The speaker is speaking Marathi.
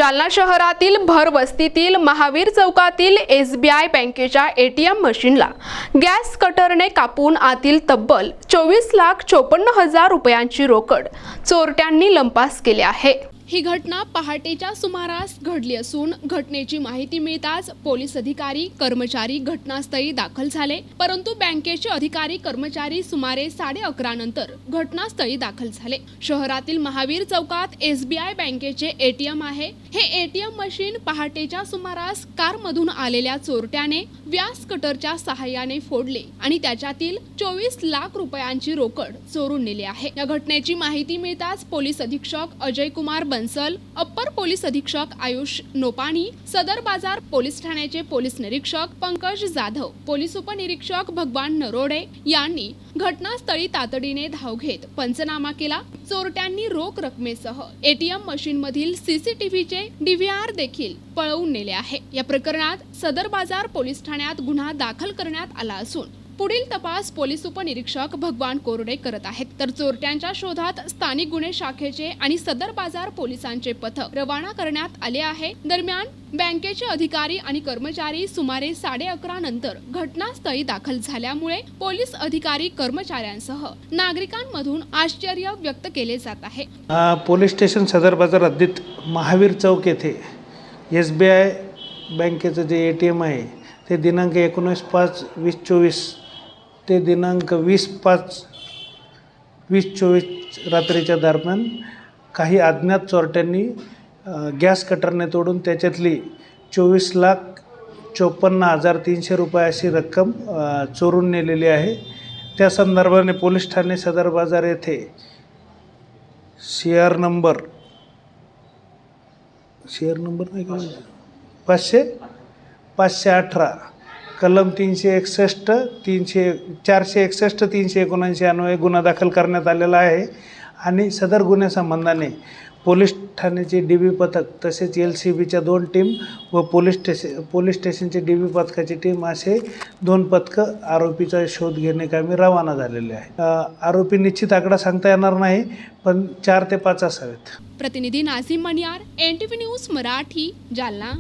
जालना शहरातील भरवस्तीतील महावीर चौकातील एसबीआय बँकेच्या एटीएम मशीनला गॅस कटरने कापून आतील तब्बल 24,54,000 रुपयांची रोकड चोरट्यांनी लंपास केली आहे। ही घटना पहाटेच्या सुमारास घडली असून घटनेची माहिती मिळताच पोलीस अधिकारी कर्मचारी घटनास्थळी दाखल झाले, परंतु बँकेचे अधिकारी कर्मचारी सुमारे 11:30 नंतर घटनास्थळी दाखल झाले। शहरातील महावीर चौकात एसबीआय बँकेचे एटीएम आहे। हे एटीएम मशीन पहाटेच्या सुमारास कारमधून आलेल्या चोरट्याने व्यास कटरच्या सहाय्याने फोडले आणि त्याच्यातील 24 लाख रुपयांची रोकड चोरून नेली आहे। या घटनेची माहिती मिळताच पोलीस अधीक्षक अजय कुमार बंसल, अप्पर पोलीस अधीक्षक आयुष नोपाणी, सदर बाजार पोलीस ठाण्याचे पोलीस निरीक्षक पंकज जाधव, पोलीस उपनिरीक्षक भगवान नरोडे यांनी घटनास्थळी तातडीने धाव घेत पंचनामा केला। चोरट्यांनी रोख रकमेसह एटीएम मशीन मधील सीसीटीव्हीचे डीव्हीआर देखील पळवून नेले आहे। या प्रकरणात सदर बाजार पोलीस ठाण्यात गुन्हा दाखल करण्यात आला असून पुढील तपास पोलीस उपनिरीक्षक भगवान कोरडे करत आहेत। तर चोरट्यांच्या शोधात स्थानिक गुन्हे शाखेचे आणि सदर बाजार पोलिसांचे पथक रवाना करण्यात आले आहे। दरम्यान बँकेचे अधिकारी आणि कर्मचारी सुमारे 11:30 नंतर घटनास्थळी दाखल झाल्यामुळे पोलीस अधिकारी कर्मचाऱ्यांसह नागरिकांमधून आश्चर्य व्यक्त केले जात आहे। पोलीस स्टेशन सदर बाजार हद्दीत महावीर चौक येथे एसबीआय बँकेचं जे एटीएम आहे ते दिनांक 19/5/2024 ते दिनांक 20/5/2024 रात्रीच्या दरम्यान काही अज्ञात चोरट्यांनी गॅस कटरने तोडून त्याच्यातली 24,54,300 रुपये अशी रक्कम चोरून नेलेली आहे। त्या संदर्भाने पोलीस ठाणे सदर बाजार येथे शेअर नंबर नाही का 518 कलम 461-379 अन्वये गुन्हा दाखल करण्यात आलेला आहे आणि सदर गुन्ह्यासंबंधाने पोलीस ठाण्याचे डीबी पथक तसेच LCBच्या 2 टीम व पोलीस स्टेशनचे डीबी पथकाची टीम असे 2 पथकं आरोपीचा शोध घेण्याकामी रवाना झालेले आहे। आरोपी निश्चित आकडा सांगता येणार नाही, पण 4 ते 5 असावेत। प्रतिनिधी नाझीम मनियार, NTV न्यूज मराठी, जालना।